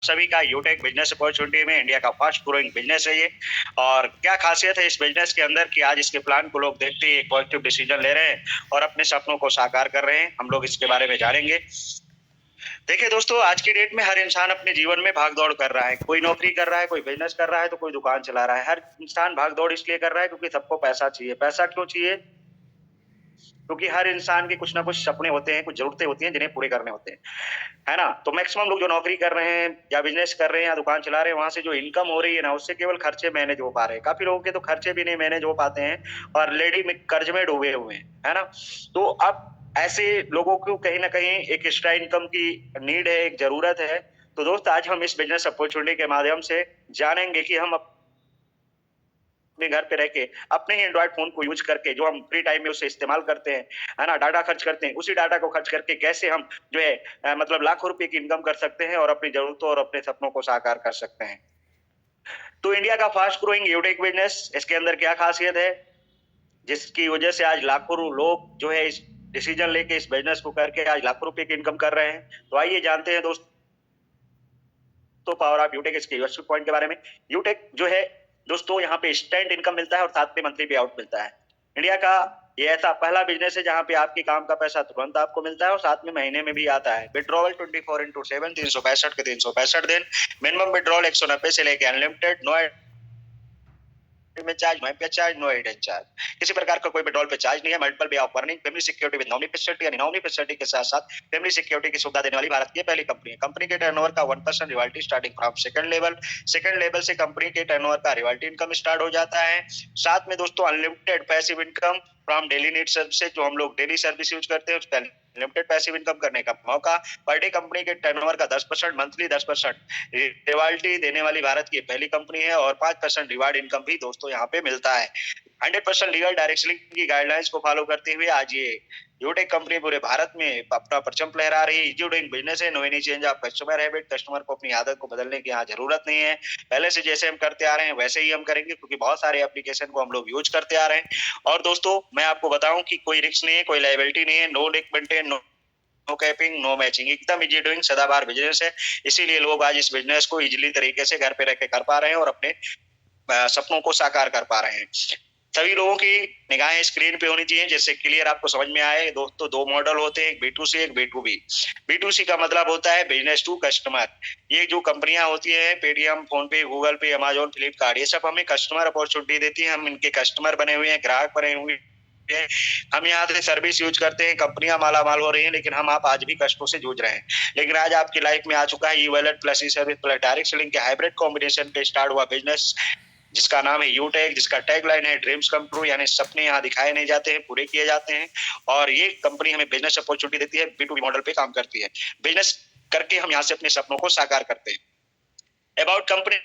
सभी का यूटेक business opportunity में इंडिया का फास्ट ग्रोइंग बिजनेस है ये। और क्या खासियत है इस बिजनेस के अंदर कि आज इसके प्लान को लोग देखते ही एक पॉजिटिव डिसीजन ले रहे हैं और अपने सपनों को साकार कर रहे हैं। हम लोग इसके बारे में जानेंगे। देखिए दोस्तों, आज की डेट में हर इंसान अपने जीवन में भाग-दौड़ कर रहा है। कोई नौकरी कर रहा है, कोई बिजनेस कर रहा है, तो कोई दुकान चला रहा है। हर इंसान भाग-दौड़ इसलिए कर रहा है क्योंकि सबको पैसा चाहिए। पैसा क्यों चाहिए? क्योंकि हर इंसान के कुछ ना कुछ सपने होते हैं, कुछ ज़रूरतें होती हैं जिन्हें पूरे करने होते हैं। है ना? तो मैक्सिमम लोग जो नौकरी कर रहे हैं या बिज़नेस कर रहे हैं या दुकान चला रहे हैं, वहाँ से जो इनकम हो रही है ना, उससे केवल खर्चे मैनेज हो पा रहे हैं। काफ़ी लोगों के तो खर्चे भी नहीं मैनेज हो पाते हैं और ऑलरेडी में कर्ज में डूबे हुए हैं। है ना? तो अब ऐसे लोगों को कहीं न कहीं एक एक्स्ट्रा इनकम की नीड है, एक ज़रूरत है। तो दोस्त, आज हम इस बिज़नेस अपॉर्च्युनिटी के माध्यम से जानेंगे कि हम अपने घर पे रह के अपने ही एंड्रॉइड फ़ोन को यूज़ करके जो हम फ्री टाइम में उसे इस्तेमाल करते हैं, है ना? डाटा खर्च करते हैं, उसी डाटा को खर्च करके कैसे हम जो है मतलब लाखों रुपए की इनकम कर सकते हैं और अपनी ज़रूरतों और अपने सपनों को साकार कर सकते हैं। तो इंडिया का फास्ट ग्रोइंग यूटेक बिज़नेस, इसके अंदर क्या खासियत है, जिसकी वजह से आज लाखों लोग जो है इस डिसीजन लेके इस बिज़नेस को करके आज लाखों रुपए की इनकम कर रहे हैं। तो आइए जानते हैं दोस्तों पावर ऑफ यूटेक, इसके यूएसपी पॉइंट के बारे में। यूटेक जो है दोस्तों, यहाँ पे इंस्टेंट इनकम मिलता है और साथ में मंथली पे आउट मिलता है। इंडिया का ये ऐसा पहला बिज़नेस है जहाँ पे आपके काम का पैसा तुरंत आपको मिलता है और साथ में महीने में भी आता है। विथड्रॉवल 24/7 365 के 365 दिन। मिनिमम विथड्रॉवल 190 से लेके अनलिमिटेड। नो में charge, no MPS charge, no hidden charge. किसी प्रकार का कोई विड्रॉल पे चार्ज नहीं है। Multiple way of earning, family security with nominee facility, यानी नॉमिनी फैसिलिटी के साथ-साथ फैमिली सिक्योरिटी की सुविधा देने वाली भारत की पहली कंपनी है। कंपनी के टर्नओवर का 1% royalty starting from second level. Second level से कंपनी के टर्नओवर का रॉयल्टी इनकम स्टार्ट हो जाता है। साथ में दोस्तों unlimited passive income from daily need services, जो हम लोग डेली सर्विस यूज करते हैं उसका लिमिटेड पैसिव इनकम करने का मौका। पर डे कंपनी के टर्नओवर का 10%, मंथली 10% रॉयल्टी देने वाली भारत की पहली कंपनी है और 5% रिवार्ड इनकम भी दोस्तों यहाँ पे मिलता है। 100% लीगल डायरेक्ट सेलिंग की गाइडलाइंस को फॉलो करते हुए आज ये यूटेक कंपनी पूरे भारत में अपना परचम लहरा रही है। इजी डूइंग बिजनेस है, no any change of customer habit. Customer को अपनी आदत को बदलने की यहाँ जरूरत नहीं है। पहले से जैसे हम करते आ रहे हैं वैसे ही हम करेंगे, क्योंकि बहुत सारे एप्लीकेशन को हम लोग यूज करते आ रहे हैं। और दोस्तों, मैं आपको बताऊं कि कोई रिस्क नहीं है, कोई लायबिलिटी नहीं है, no risk maintain, no capping, no matching, एकदम इजी डूइंग सदाबहार बिजनेस है। इसीलिए लोग आज इस बिजनेस को इजीली तरीके से घर पे रह के कर पा रहे हैं और अपने सपनों को साकार कर पा रहे हैं। सभी लोगों की निगाहें स्क्रीन पे होनी चाहिए जिससे क्लियर आपको समझ में आए। दोस्तों, दो मॉडल होते हैं, एक B2C, एक B2B। B2C का मतलब होता है बिजनेस टू कस्टमर। ये जो कंपनियां होती हैं, पेटीएम, फोन पे, गूगल पे, अमेजोन, फ्लिपकार्ट, ये सब हमें कस्टमर अपॉर्चुनिटी देती है। हम इनके कस्टमर बने हुए हैं, ग्राहक बने हुए हैं। हम यहाँ से सर्विस यूज करते हैं, कंपनियां मालामाल हो रही हैं, लेकिन हम आप आज भी कष्टों से जूझ रहे हैं। लेकिन आज आपकी लाइफ में आ चुका है ई वॉलेट प्लस ई सर्विस प्लस डायरेक्ट सेलिंग के हाइब्रिड कॉम्बिनेशन पे स्टार्ट हुआ बिजनेस, जिसका नाम है यूटेक, जिसका टैगलाइन है ड्रीम्स कम ट्रू, यानी सपने यहाँ दिखाए नहीं जाते हैं, पूरे किए जाते हैं। और ये कंपनी हमें बिजनेस अपॉर्चुनिटी देती है, B2B मॉडल पे काम करती है। बिजनेस करके हम यहाँ से अपने सपनों को साकार करते हैं। अबाउट कंपनी,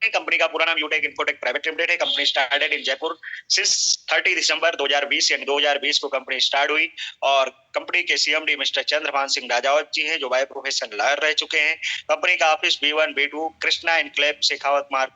कंपनी का पूरा नाम यूटेक इन्फोटेक प्राइवेट लिमिटेड है। Company started in Jaipur since 30 दिसंबर 2020, यानी 2020 को कंपनी स्टार्ट हुई। और कंपनी के सीएमडी मिस्टर चंद्रभान सिंह राजावत जी हैं, जो बाय प्रोफेशन लॉयर रह चुके हैं। कंपनी का office B1 B2 Krishna enclave Shekhawat मार्ग,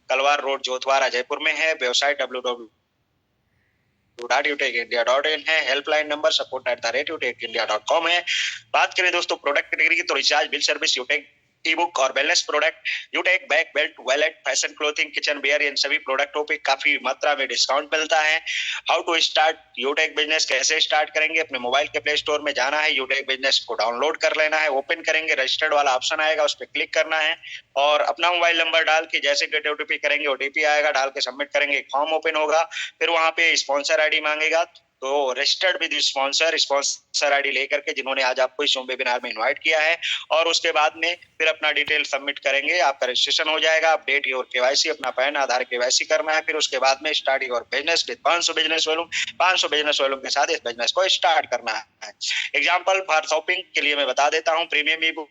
कलवार रोड, जोधवारा, जयपुर में है। वेबसाइट www.utekindia.in है। हेल्पलाइन नंबर support@utekindia.com है। बात करें दोस्तों प्रोडक्ट कैटेगरी की, तो recharge, bill service, Utech ebook और wellness product, Utech bag, belt, wallet, fashion clothing, kitchenware, इन सभी प्रोडक्टों पे काफी मात्रा में डिस्काउंट मिलता है। How to start Utech business, कैसे स्टार्ट करेंगे? अपने मोबाइल के प्ले स्टोर में जाना है, यूटेक बिजनेस को डाउनलोड कर लेना है, ओपन करेंगे, रजिस्टर्ड वाला ऑप्शन आएगा, उस पर क्लिक करना है और अपना मोबाइल नंबर डाल के जैसे गेट ओटीपी करेंगे, ओटीपी आएगा, डाल के सबमिट करेंगे, एक फॉर्म ओपन होगा। फिर वहां पे स्पॉन्सर आईडी मांगेगा, तो रजिस्टर्ड विद स्पॉन्सर आईडी लेकर के जिन्होंने आज आपको इस वेबिनार में इनवाइट किया है, और उसके बाद में फिर अपना डिटेल सबमिट करेंगे, आपका रजिस्ट्रेशन हो जाएगा। अपडेट योर केवाईसी, अपना पैन आधार केवाईसी करना है। फिर उसके बाद में start your business with 500 business volume, 500 business volume के साथ इस बिजनेस को स्टार्ट करना है। एग्जाम्पल फॉर शॉपिंग के लिए मैं बता देता हूँ, प्रीमियम ई बुक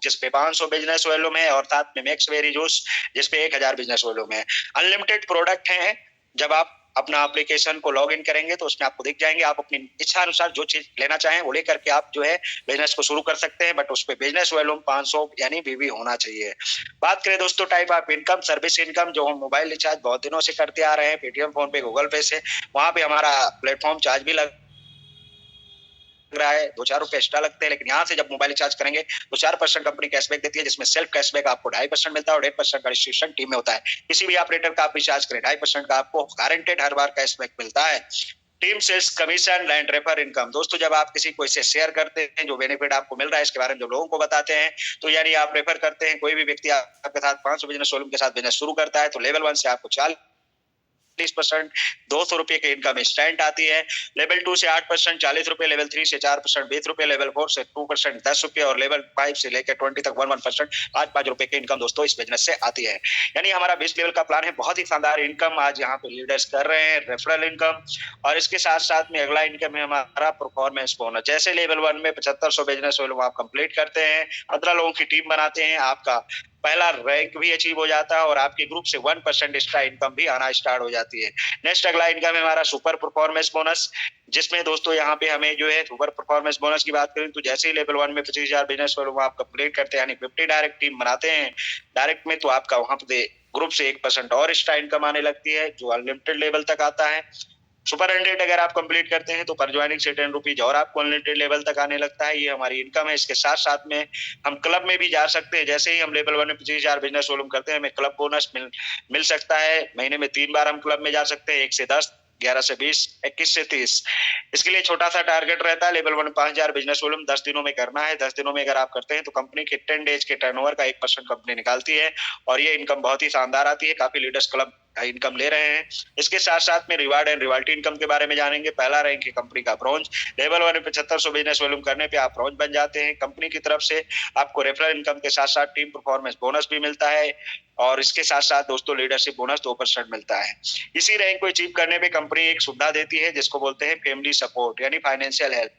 जिसपे 500 बिजनेस वॉल्यूम है और साथ में मैक्स वेरी जूस जिसपे 1000 बिजनेस वॉल्यूम है। अनलिमिटेड प्रोडक्ट है। जब आप अपना एप्लीकेशन को लॉग इन करेंगे तो उसमें आपको दिख जाएंगे, आप अपनी इच्छा अनुसार जो चीज लेना चाहें वो लेकर के आप जो है बिजनेस को शुरू कर सकते हैं, बट उस पे बिजनेस वॉल्यूम 500 यानी बीवी होना चाहिए। बात करें दोस्तों type of income, service income, जो हम मोबाइल रिचार्ज बहुत दिनों से करते आ रहे हैं, पेटीएम, फोन पे, गूगल पे से, वहां पे हमारा प्लेटफॉर्म चार्ज भी लग रहा है, 2-4 रुपए एक्स्ट्रा लगते हैं, लेकिन यहाँ से जब मोबाइल रिचार्ज करेंगे तो 4% कंपनी कैशबैक देती है, जिसमें सेल्फ कैशबैक आपको 2.5% मिलता है और 1.5% का रजिस्ट्रेशन टीम में होता है। किसी भी ऑपरेटर का आप रिचार्ज करें 2.5% का आपको गारंटेड हर बार कैशबैक मिलता है। Team sales commission and refer income. दोस्तों जब आप किसी को इसे शेयर करते हैं, जो बेनिफिट आपको मिल रहा है इसके बारे में जब लोगों को बताते हैं, तो यानी आप रेफर करते हैं, कोई भी व्यक्ति आपके साथ 500 बिजनेस शोरूम के साथ बिजनेस शुरू करता है तो लेवल 1 से आपको 40%, 200 रुपए की इनकम इंस्टेंट आती है। लेवल 2 से 8%, 40 रुपए, लेवल 3 से 4%, 20 रुपए, लेवल 4 से 2%, 10 रुपए और लेवल 5 से लेकर 20 तक 1% 5 रुपए की इनकम दोस्तों इस बिजनेस से आती है। यानी हमारा 20 लेवल का प्लान है, बहुत ही शानदार इनकम आज यहाँ पे लीडर्स कर रहे हैं, रेफरल इनकम। और इसके साथ साथ में अगला इनकम है हमारा परफॉर्मेंस बोनस। जैसे लेवल 1 में 7500 बिजनेस आप कंप्लीट करते हैं, 15 लोगों की टीम बनाते हैं, आपका पहला रैंक भी अचीव हो जाता है और आपके ग्रुप से 1% एक्स्ट्रा इनकम भी आना स्टार्ट हो जाती है। नेक्स्ट अगला इनकम है हमारा सुपर परफॉर्मेंस बोनस, जिसमें दोस्तों यहाँ पे हमें जो है सुपर परफॉर्मेंस बोनस की बात करें तो जैसे ही लेवल 1 में 25,000 बिजनेस आप कंप्लीट करते हैं, यानी 50 डायरेक्ट टीम बनाते हैं डायरेक्ट में, तो आपका वहां पे ग्रुप से 1% और एक्स्ट्रा इनकम आने लगती है, जो अनलिमिटेड लेवल तक आता है। सुपर 100 अगर आप कंप्लीट करते हैं तो पर ज्वाइनिंग से 10 रुपीज और आपको अनलिमिटेड लेवल तक आने लगता है। ये हमारी इनकम है। इसके साथ साथ में हम क्लब में भी जा सकते हैं। जैसे ही हम लेवल 1 में 25,000 बिजनेस वॉल्यूम करते हैं, हमें क्लब बोनस मिल सकता है। महीने में 3 बार हम क्लब में जा सकते हैं, 1 से 10, 11 से 20, 21 से 30। इसके लिए छोटा सा टारगेट रहता है, लेवल 1 में 5,000 बिजनेस वॉल्यूम 10 दिनों में करना है। 10 दिनों में अगर आप करते हैं तो कंपनी के 10 डेज के टर्नओवर का 1% कंपनी निकालती है और ये इनकम बहुत ही शानदार आती है। काफी लीडर्स क्लब इनकम ले रहे हैं। इसके साथ साथ में रिवार्ड एंड रिवाल्टी इनकम के बारे में जानेंगे। पहला रैंक है कंपनी का ब्रॉन्ज। लेवल 1 में 7500 बिजनेस वॉल्यूम करने पे आप ब्रॉन्ज बन जाते हैं। कंपनी की तरफ से आपको रेफरल इनकम के साथ साथ टीम परफॉर्मेंस बोनस भी मिलता है और इसके साथ साथ दोस्तों लीडरशिप बोनस 2% मिलता है। इसी रैंक को अचीव करने पे कंपनी एक सुविधा देती है जिसको बोलते हैं फैमिली सपोर्ट यानी फाइनेंशियल हेल्प।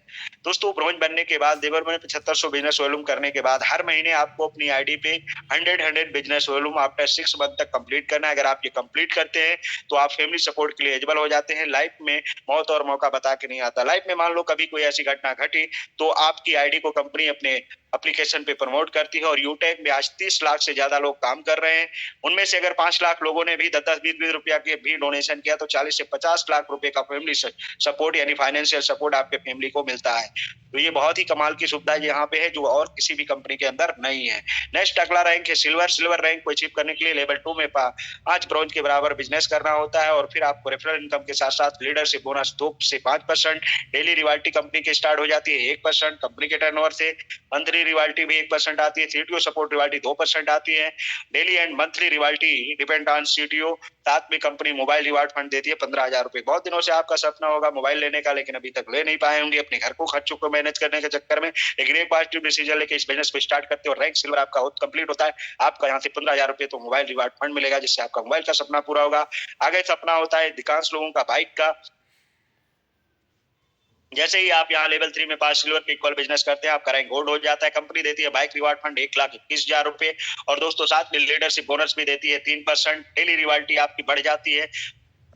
दोस्तों ब्रॉन्ज बनने के बाद लेवल में 7500 बिजनेस वॉल्यूम करने के बाद हर महीने आपको अपनी आईडी पे 100 बिजनेस वॉल्यूम आफ्टर 6 मंथ तक कंप्लीट करना है। अगर आप ये कंप्लीट करते हैं तो आप फैमिली सपोर्ट के लिए एलिजिबल हो जाते हैं। लाइफ में मौत और मौका बता के नहीं आता। लाइफ में मान लो कभी कोई ऐसी घटना घटी तो आपकी आईडी को कंपनी अपने एप्लीकेशन पे प्रमोट करती है और यूटेक में आज 30 लाख से ज्यादा लोग काम कर रहे हैं। उनमें से अगर 5 लाख लोगों ने भी 10-10, 20-20 रुपया के भी डोनेशन किया तो 40 से 50 लाख रुपए का फैमिली सपोर्ट यानी फाइनेंशियल सपोर्ट आपके फैमिली को मिलता है। तो ये बहुत ही कमाल की सुविधा यहाँ पे है जो और किसी भी कंपनी के अंदर नहीं है। नेक्स्ट अगला रैंक है सिल्वर। सिल्वर रैंक को अचीव करने के लिए लेवल 2 में 5 ब्रॉन्ज के बराबर बिजनेस करना होता है और फिर आपको रेफरल इनकम के साथ साथ लीडरशिप बोनस 2 से 5%, डेली रिवाल्टी कंपनी की स्टार्ट हो जाती है 1% कंपनी के टर्नओवर से, मंथली रिवाल्टी भी 1% आती है, सीटीओ सपोर्ट रिवाल्टी 2% आती है, daily and monthly royalty depend on CTO. साथ में कंपनी मोबाइल रिवार्ड फंड देती है 15,000 रुपए। बहुत दिनों से आपका सपना होगा मोबाइल लेने का, लेकिन अभी तक ले नहीं पाए होंगे अपने घर को खर्चों को मैनेज करने के चक्कर में। लेकिन एक पॉजिटिव डिसीजन लेके इस बिजनेस को स्टार्ट करते हो और रैंक सिल्वर आपका कंप्लीट होता है, आपका यहाँ से 15,000 रुपए तो मोबाइल रिवार्ड फंड मिलेगा जिससे आपका मोबाइल का सपना पूरा होगा। आगे सपना होता है अधिकांश लोगों का बाइक का। जैसे ही आप यहाँ लेवल 3 में 5 सिल्वर के इक्वल बिजनेस करते हैं, आपका रैंक गोल्ड हो जाता है। कंपनी देती है बाइक रिवार्ड फंड 1,21,000 रुपए और दोस्तों साथ में लीडरशिप बोनस भी देती है 3%। डेली रिवाल्टी आपकी बढ़ जाती है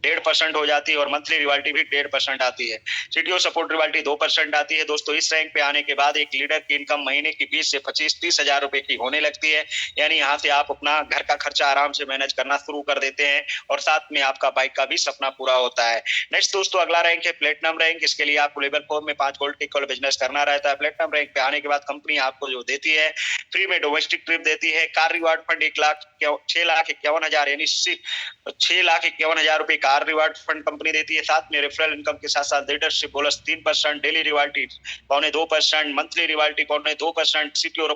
1.5% हो जाती है और मंथली रिवाल्टी भी 1.5% आती है। सीटीओ सपोर्ट रिवाल्टी 2% आती है। दोस्तों इस रैंक पे आने के बाद एक लीडर की इनकम महीने की 20 से 25-30 हजार रुपए की होने लगती है। यानी यहाँ से आप अपना घर का खर्चा आराम से मैनेज करना शुरू कर देते हैं और साथ में आपका बाइक का भी सपना पूरा होता है। नेक्स्ट दोस्तों अगला रैंक है प्लेटिनम रैंक। इसके लिए आपको लेवल 4 में 5 गोल्ड के इक्वल बिजनेस करना रहता है। प्लेटिनम रैंक पे आने के बाद कंपनी आपको जो देती है फ्री में डोमेस्टिक ट्रिप देती है, कार रिवार्ड फंड 6,51,000 यानी 6,51,000 रुपए कार रिवार्ड फंड कंपनी देती है। साथ में रेफरल इनकम के साथ साथ leadership bonus 3%, daily royalty 2.25%, monthly royalty 2.5%, CTO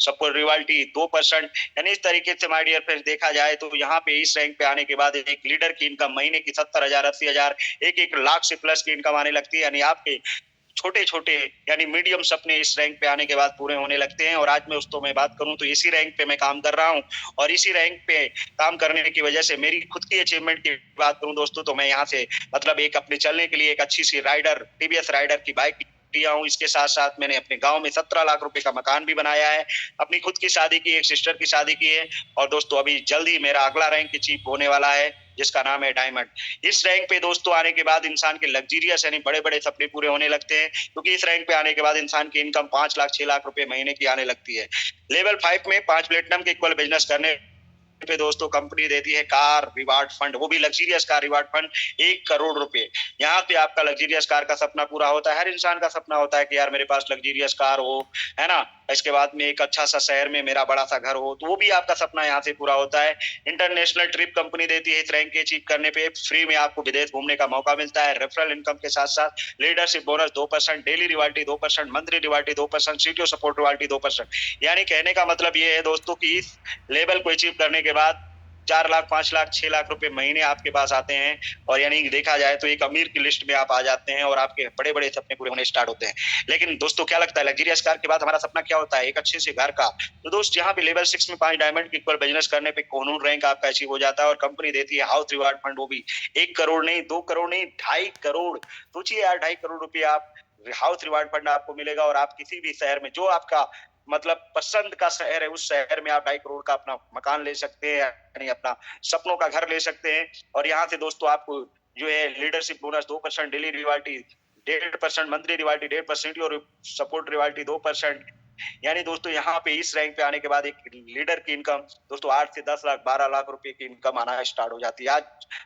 support royalty 2%। यानी इस तरीके से माय डियर फ्रेंड्स देखा जाए तो यहाँ पे इस रैंक पे आने के बाद एक लीडर की इनकम महीने की 70,000, 80,000, 1-1 लाख से प्लस की इनकम आने लगती है। यानी आपके छोटे छोटे यानी मीडियम सपने इस रैंक पे आने के बाद पूरे होने लगते हैं। और आज मैं दोस्तों मैं बात करूं तो इसी रैंक पे मैं काम कर रहा हूं और इसी रैंक पे काम करने की वजह से मेरी खुद की अचीवमेंट की बात करूं दोस्तों तो मैं यहाँ से मतलब एक अपने चलने के लिए एक अच्छी सी राइडर टीवीएस राइडर की बाइक लिया हूँ। इसके साथ साथ मैंने अपने गांव में 17 लाख रुपए का मकान भी बनाया है। अपनी खुद की शादी की, एक सिस्टर की शादी की है और दोस्तों अभी जल्द ही मेरा अगला रैंक अचीव होने वाला है जिसका नाम है डायमंड। इस रैंक पे दोस्तों आने के बाद इंसान के लग्जरियस यानी बड़े बड़े सपने पूरे होने लगते हैं क्योंकि इस रैंक पे आने के बाद इंसान की इनकम 5 लाख 6 लाख रुपए महीने की आने लगती है। लेवल 5 में 5 प्लेटिनम के इक्वल बिजनेस करने पे दोस्तों कंपनी देती है कार रिवार्ड फंड, वो भी luxurious car reward fund 1 crore रुपए। यहाँ पे आपका लग्जरियस कार का सपना पूरा होता है। हर इंसान का सपना होता है कि यार मेरे पास लग्जरियस कार हो, है ना, इसके बाद में एक अच्छा सा शहर में मेरा बड़ा सा घर हो, तो वो भी आपका सपना यहाँ से पूरा होता है। इंटरनेशनल ट्रिप कंपनी देती है इस रैंक के अचीव करने पे, फ्री में आपको विदेश घूमने का मौका मिलता है। रेफरल इनकम के साथ साथ leadership bonus 2%, daily royalty 2%, monthly royalty 2%, CTO support royalty 2%। यानी कहने का मतलब ये है दोस्तों कि इस लेवल को अचीव करने के बाद 4 लाख, 5 लाख, 6 लाख रुपए महीने आपके पास आते हैं, और यानी देखा जाए तो एक अमीर की लिस्ट में आप आ जाते हैं और आपके बड़े बड़े सपने पूरे होने स्टार्ट होते हैं। लेकिन दोस्तों क्या लगता है लग्जरियस कार के बाद हमारा सपना क्या होता है? एक अच्छे से घर का। तो दोस्त यहाँ पे लेवल 6 में 5 डायमंड की इक्वल बिजनेस करने पे कोहिनूर रैंक आपका अचीव हो जाता है, और कंपनी देती है हाउस रिवार्ड फंड, वो भी 1 करोड़ नहीं, 2 करोड़ नहीं, 2.5 करोड़। सोचिए यार 2.5 करोड़ रुपए आप हाउस रिवार्ड फंड आपको मिलेगा, और आप किसी भी शहर में जो आपका मतलब पसंद का शहर है, उस शहर में आप 2.5 करोड़ का अपना मकान ले सकते हैं, यानी अपना सपनों का घर ले सकते हैं। और यहाँ से दोस्तों आपको जो है लीडरशिप बोनस 2%, डेली रिवार्टी 1.5%, मंथली रिवार्टी 1.5% और सपोर्ट रिवार्टी 2%। यानी दोस्तों यहाँ पे इस रैंक पे आने के बाद एक लीडर की इनकम दोस्तों 8 से 10 लाख, 12 लाख रुपए की इनकम आना स्टार्ट हो जाती है। आज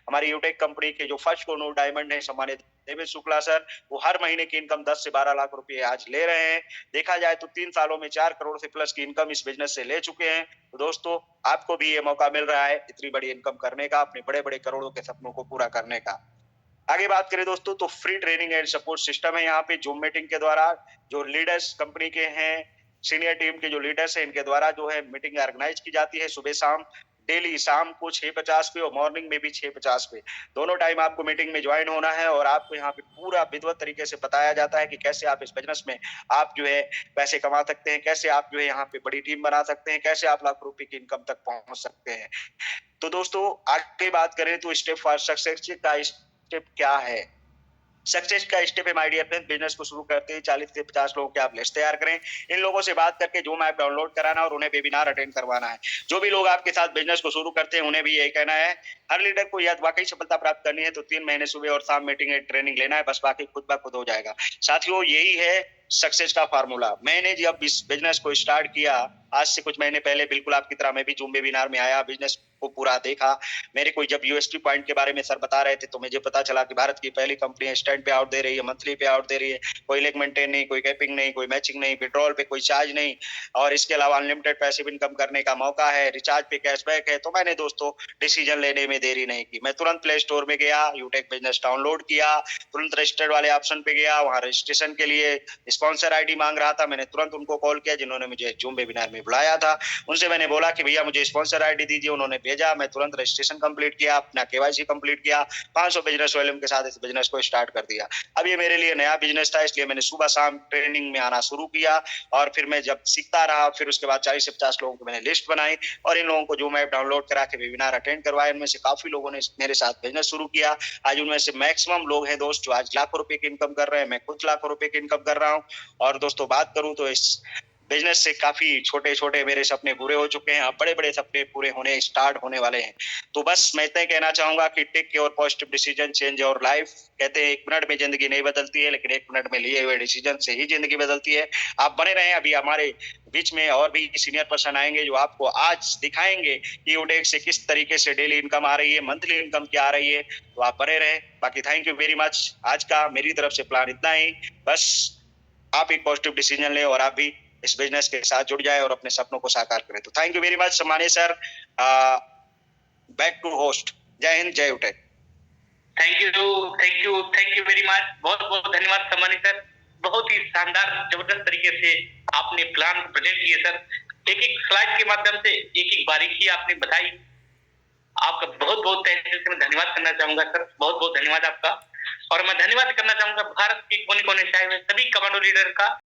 हमारी यूटेक कंपनी के जो फर्स्ट कोहिनूर डायमंड है सम्मानित देवेश शुक्ला सर, वो हर महीने की इनकम 10 से 12 लाख रुपए आज ले रहे हैं। देखा जाए तो 3 सालों में 4 करोड़ से प्लस की इनकम इस बिजनेस से ले चुके हैं। तो दोस्तों आपको भी ये मौका मिल रहा है इतनी बड़ी इनकम करने का, अपने बड़े बड़े करोड़ों के सपनों को पूरा करने का। आगे बात करें दोस्तों तो free training and support system है यहाँ पे जूम मीटिंग के द्वारा। जो लीडर्स कंपनी के हैं, सीनियर टीम के जो लीडर्स हैं, इनके द्वारा जो है मीटिंग ऑर्गेनाइज की जाती है सुबह शाम, डेली शाम को 6:50 पे और मॉर्निंग में भी 6:50 पे। दोनों टाइम आपको मीटिंग में ज्वाइन होना है, और आपको यहाँ पे पूरा विधिवत तरीके से बताया जाता है कि कैसे आप इस बिजनेस में आप जो है पैसे कमा सकते हैं, कैसे आप जो है यहाँ पे बड़ी टीम बना सकते हैं, कैसे आप लाख रुपए की इनकम तक पहुंच सकते हैं। तो दोस्तों आगे बात करें तो स्टेप फॉर सक्सेस का स्टेप क्या है? सक्सेस का स्टेप है माय डियर फ्रेंड्स, बिजनेस को शुरू करते ही 40 से 50 लोगों के आप लिस्ट तैयार करें। इन लोगों से बात करके जूम ऐप डाउनलोड कराना और उन्हें वेबिनार अटेंड करवाना है। जो भी लोग आपके साथ बिजनेस को शुरू करते हैं उन्हें भी यही कहना है, हर लीडर को यह वाकई सफलता प्राप्त करनी है तो 3 महीने सुबह और शाम मीटिंग ट्रेनिंग लेना है, बस बाकी खुद ब खुद हो जाएगा। साथियों यही है सक्सेस का फार्मूला। मैंने जब इस बिजनेस को स्टार्ट किया आज से कुछ महीने पहले, बिल्कुल आपकी तरह मैं भी जूम वेबिनार में आया, बिजनेस को पूरा देखा। मेरे को जब यूएसपी पॉइंट के बारे में सर बता रहे थे तो मुझे पता चला कि भारत की पहली कंपनी स्टैंड पे आउट दे रही है, मंथली पे आउट दे रही है, कोई लेग मेंटेन नहीं, कोई कैपिंग नहीं, कोई मैचिंग नहीं, पेट्रोल पे कोई चार्ज नहीं, और इसके अलावा अनलिमिटेड पैसिव इनकम करने का मौका है, रिचार्ज पे कैशबैक है। तो मैंने दोस्तों डिसीजन लेने में देरी नहीं की, मैं तुरंत प्ले स्टोर में गया, यूटेक बिजनेस डाउनलोड किया, तुरंत रजिस्टर्ड वाले ऑप्शन पे गया, वहां रजिस्ट्रेशन के लिए स्पॉन्सर आईडी मांग रहा था, मैंने तुरंत उनको कॉल किया जिन्होंने मुझे जूम वेबिनार में बुलाया था। उनसे मैंने बोला कि भैया मुझे स्पॉन्सर आईडी दीजिए, उन्होंने भेजा, मैं तुरंत रजिस्ट्रेशन कंप्लीट किया, अपना केवाईसी कंप्लीट किया, 500 बिजनेस वॉल्यूम के साथ इस बिजनेस को स्टार्ट कर दिया। अब ये मेरे लिए नया बिजनेस था, इसलिए मैंने सुबह शाम ट्रेनिंग में आना शुरू किया, और फिर मैं जब सीखता रहा, फिर उसके बाद 40 से 50 लोगों को मैंने लिस्ट बनाई, और इन लोगों को जूम ऐप डाउनलोड करा के वेबिनार अटेंड करवाया। इनमें से काफी लोगों ने मेरे साथ बिजनेस शुरू किया। आज उनमें से मैक्सिमम लोग हैं दोस्त जो आज लाखों रुपए की इनकम कर रहे हैं, मैं खुद लाखों रुपए की इनकम कर रहा हूँ। और दोस्तों बात करूं तो इस बिजनेस से काफी छोटे छोटे मेरे सपने पूरे हो चुके हैं, अब बड़े बड़े सपने पूरे होने स्टार्ट होने वाले हैं। तो बस मैं इतना कहना चाहूंगा कि take your positive decision change your life. कहते हैं 1 मिनट में जिंदगी नहीं बदलती है, लेकिन 1 मिनट में लिए हुए डिसीजन से ही जिंदगी बदलती है। आप बने रहें, अभी हमारे बीच में और भी सीनियर पर्सन आएंगे जो आपको आज दिखाएंगे कि यूटेक से किस तरीके से डेली इनकम आ रही है, मंथली इनकम क्या आ रही है। तो आप बने रहें। बाकी थैंक यू वेरी मच। आज का मेरी तरफ से प्लान इतना ही। बस आप एक पॉजिटिव डिसीजन लें और आप भी इस बिजनेस के साथ जुड़ जाए और अपने सपनों को साकार करें। तो थैंक यू वेरी मच सम्मानिय सर। Back to host. जय हिंद, जय Utech. Thank you very much. बहुत बहुत धन्यवाद सम्मानित सर, बहुत ही शानदार जबरदस्त तरीके से आपने प्लान प्रेजेंट किए सर। एक एक स्लाइड के माध्यम से एक एक बारीकी आपने बताई। आपका बहुत बहुत तहे से मैं धन्यवाद करना चाहूंगा सर, बहुत बहुत धन्यवाद आपका। और मैं धन्यवाद करना चाहूंगा भारत के कोने कोने से आए हुए सभी कमांडो लीडर का।